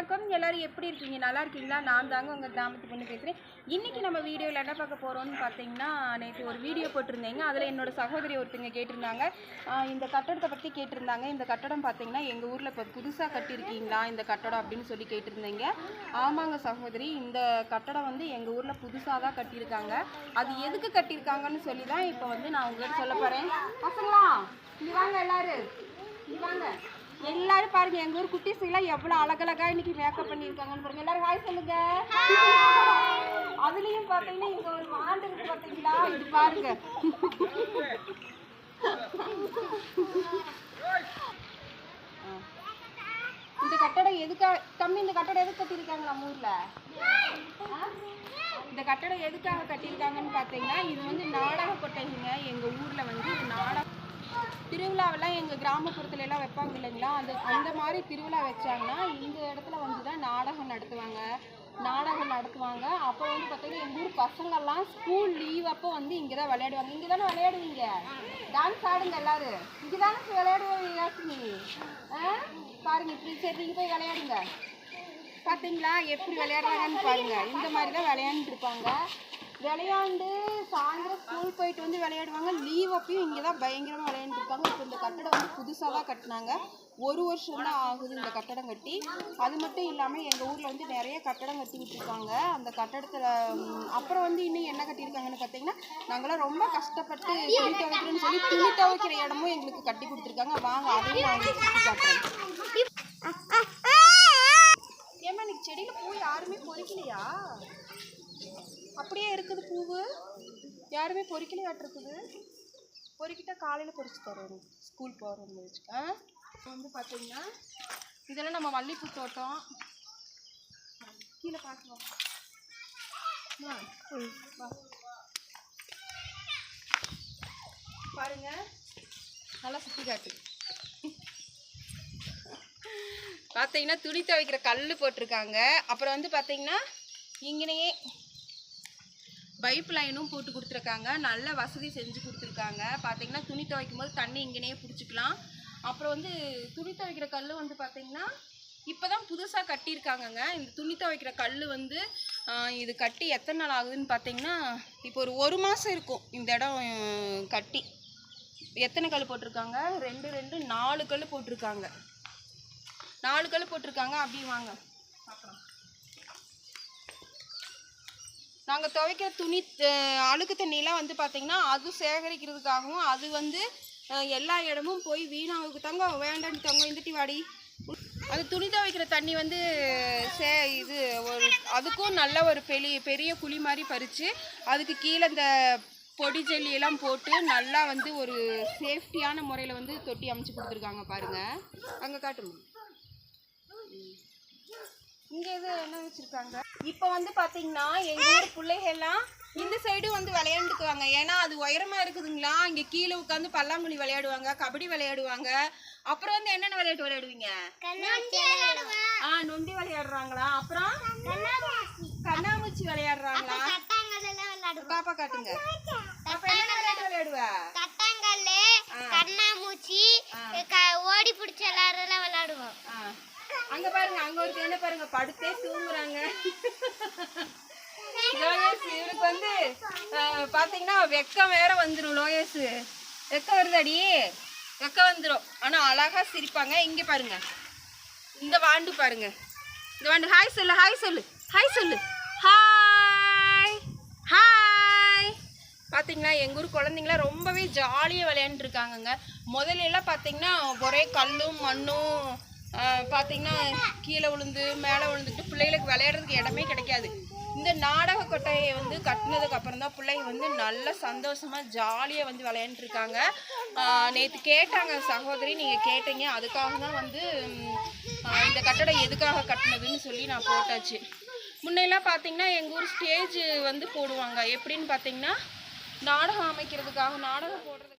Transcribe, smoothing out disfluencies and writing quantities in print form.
வணக்கம். எல்லாரும் எப்படி இருக்கீங்க? நல்லா இருக்கீங்களா? நான் தாங்க உங்கள் கிராமத்து பொண்ணு பேசுகிறேன். இன்றைக்கி நம்ம வீடியோவில் என்ன பார்க்க போகிறோம்னு பார்த்தீங்கன்னா, நேற்று ஒரு வீடியோ போட்டிருந்தேங்க. அதில் என்னோடய சகோதரி ஒருத்தங்க கேட்டிருந்தாங்க, இந்த கட்டடத்தை பற்றி கேட்டிருந்தாங்க. இந்த கட்டடம் பார்த்தீங்கன்னா எங்கள் ஊரில் இப்போ புதுசாக கட்டியிருக்கீங்களா இந்த கட்டடம் அப்படின்னு சொல்லி கேட்டிருந்தீங்க. ஆமாங்க சகோதரி, இந்த கட்டடம் வந்து எங்கள் ஊரில் புதுசாக தான் கட்டியிருக்காங்க. அது எதுக்கு கட்டியிருக்காங்கன்னு சொல்லி தான் இப்போ வந்து நான் உங்கள்கிட்ட சொல்ல போகிறேன். பசங்களா இங்கே வாங்க, எல்லோரும் இங்கே வாங்க. எல்லாரும் பாருங்க, எங்க ஊர் குட்டீஸ் எல்லாம் எவ்வளவு அழகழகா இன்னைக்கு மேக்கப் பண்ணிருக்காங்கன்னு பாருங்க. எல்லாரும் ஹாய் சொல்லுங்க. அதுலயும் பாத்தீங்கன்னா இங்க ஒரு மாண்டு இருக்கு பாத்தீங்களா, இது பாருங்க. இந்த கட்டடம் எதுக்காக தம்பி, இந்த கட்டடம் எதுக்கு கட்டியிருக்காங்க நம்ம ஊர்ல? இந்த கட்டடம் எதுக்காக கட்டியிருக்காங்கன்னு பார்த்தீங்கன்னா, இது வந்து நாடக கொட்டைங்க. எங்கள் ஊரில் வந்து திருவிழாவெல்லாம் எங்கள் கிராமப்புறத்துல எல்லாம் வைப்பாங்க இல்லைங்களா, அந்த மாதிரி திருவிழா வச்சாங்கன்னா இந்த இடத்துல வந்து தான் நாடகம் நடத்துவாங்க. அப்புறம் வந்து பார்த்தீங்கன்னா எங்கள் ஊர் பசங்கள்லாம் ஸ்கூல் லீவ் அப்போ வந்து இங்கே தான் விளையாடுவாங்க. இங்கே தானே விளையாடுவீங்க, டான்ஸ் ஆடுங்க எல்லாரும். இங்கே தானே விளையாடுவீங்க. பாருங்க இப்படி சரி, நீங்கள் போய் விளையாடுங்க. பார்த்தீங்களா எப்படி விளையாடுறாங்கன்னு பாருங்க. இந்த மாதிரி தான் விளையாண்டுருப்பாங்க. விளையாண்டு சாயந்தரம் ஸ்கூல் போயிட்டு வந்து விளையாடுவாங்க. லீவ் அப்பயும் இங்கே தான் பயங்கரமாக விளையாண்டுருப்பாங்க. இப்போ இந்த கட்டடம் வந்து புதுசாக தான் கட்டினாங்க. 1 வருஷம் தான் ஆகுது இந்த கட்டடம் கட்டி. அது மட்டும் இல்லாமல் எங்கள் ஊரில் வந்து நிறைய கட்டடம் கட்டி விட்டுருக்காங்க. அந்த கட்டடத்தில் அப்புறம் வந்து இன்னும் என்ன கட்டியிருக்காங்கன்னு பார்த்தீங்கன்னா, நாங்களாம் ரொம்ப கஷ்டப்பட்டு துணி துவைக்கிறோன்னு சொல்லி துணி துவைக்கிற இடமும் எங்களுக்கு கட்டி கொடுத்துருக்காங்க. வாங்க அதையும் நான் உங்களுக்கு சுற்றி காட்டுறேன். ஏமா இன்னைக்கு செடியில் பூ யாருமே பொறிக்கலையா? அப்படியே இருக்குது பூவு, யாருமே பொறிக்கலையாட்டிருக்குது. பொறிக்கிட்டா காலையில் பொறிச்சு தரோம் ஸ்கூல் போகிறவங்க வச்சுக்க. வந்து பார்த்தீங்கன்னா இதெல்லாம் நம்ம மல்லிகைப்பூ தோட்டம். கீழே பார்க்கலாம் பாருங்க, நல்லா சுற்றி காட்டு. பார்த்தீங்கன்னா துணி துவைக்கிற கல் போட்டிருக்காங்க. அப்புறம் வந்து பார்த்தீங்கன்னா இங்கனையே பைப் லைனும் போட்டு கொடுத்துருக்காங்க. நல்ல வசதி செஞ்சு கொடுத்துருக்காங்க. பார்த்தீங்கன்னா துணி துவைக்கும் போது தண்ணி இங்கேயே பிடிச்சிக்கலாம். அப்புறம் வந்து துணி துவைக்கிற கல் வந்து பார்த்தீங்கன்னா இப்போ தான் புதுசாக கட்டியிருக்காங்கங்க. இந்த துணி துவைக்கிற கல் வந்து இது கட்டி எத்தனை நாள் ஆகுதுன்னு பார்த்தீங்கன்னா இப்போ ஒரு மாதம் இருக்கும் இந்த இடம் கட்டி. எத்தனை கல் போட்டிருக்காங்க? 2 4 கல் போட்டிருக்காங்க. 4 கல் போட்டிருக்காங்க. அப்படி வாங்க பார்க்கலாம். நாங்கள் துவைக்கிற துணி அழுக்கு தண்ணியெலாம் வந்து பார்த்திங்கன்னா அது சேகரிக்கிறதுக்காகவும் அது வந்து எல்லா இடமும் போய் வீணாவுக்கு தங்க வேண்டான்னு தங்க இந்துட்டி வாடி. அது துணி துவைக்கிற தண்ணி வந்து இது ஒரு அதுக்கும் நல்ல ஒரு பெரிய குழி மாதிரி பறித்து அதுக்கு கீழே இந்த பொடி ஜல்லியெல்லாம் போட்டு நல்லா வந்து ஒரு சேஃப்டியான முறையில் வந்து தொட்டி அமைச்சு கொடுத்துருக்காங்க. பாருங்கள், அங்கே காட்டுமா. இங்கே இது என்ன வச்சுருக்காங்க? இப்போ வந்து பார்த்தீங்கன்னா எங்கள் ஊர் பிள்ளைகள்லாம் இந்த சைடு வந்து விளையாண்டுக்குவாங்க. ஏன்னா அது உயரமாக இருக்குதுங்களா. இங்கே கீழே உட்காந்து பல்லாங்குழி விளையாடுவாங்க, கபடி விளையாடுவாங்க. அப்புறம் வந்து என்னென்ன விளையாட்டு விளையாடுவீங்க? நொண்டி விளையாடுறாங்களா? அப்புறம் கண்ணாமூச்சி விளையாடுறாங்களா? பாப்பா காட்டுங்க. அப்ப என்ன விளையாட்டு விளையாடுவ? கண்ணாமூச்சி, ஓடி பிடிச்ச எல்லாரும் விளையாடுவோம். அங்க பாருங்க, அங்க ஒரு என்ன பாருங்க, படுத்தே தூங்குறாங்க. லோயஸ் இவருக்கு வந்து பாத்தீங்கன்னா வெக்கம் வேற வந்துடும். லோயஸ் வெக்கம் வருதாடி, வெக்கம் வந்துடும். ஆனா அழகா சிரிப்பாங்க. இங்க பாருங்க, இந்த வாண்டு பாருங்க, இந்த வாண்டு ஹாய் சொல்லு, ஹாய் சொல்லு, ஹாய் சொல்லு, ஹாய் ஹாய். பார்த்தீங்களா எங்கள் ஊர் குழந்தைங்களாம் ரொம்பவே ஜாலியாக விளையாண்டுருக்காங்கங்க. முதல்ல எல்லாம் பார்த்தீங்கன்னா ஒரே கல்லும் மண்ணும் பார்த்தீங்கன்னா கீழே விழுந்து மேலே விழுந்துட்டு பிள்ளைகளுக்கு விளையாடுறதுக்கு இடமே கிடைக்காது. இந்த நாடக கொட்டையை வந்து கட்டினதுக்கு அப்புறம் தான் பிள்ளைங்க வந்து நல்ல சந்தோஷமாக ஜாலியாக வந்து விளையாண்டுருக்காங்க. நேற்று கேட்டாங்க சகோதரி, நீங்கள் கேட்டீங்க, அதுக்காக தான் வந்து இந்த கட்டடம் எதுக்காக கட்டினதுன்னு சொல்லி நான் போட்டாச்சு. முன்னெல்லாம் பார்த்தீங்கன்னா எங்கள் ஊர் ஸ்டேஜ் வந்து போடுவாங்க. எப்படின்னு பார்த்தீங்கன்னா நாடகம் அமைக்கிறதுக்காக, நாடகம் போடுறதுக்கு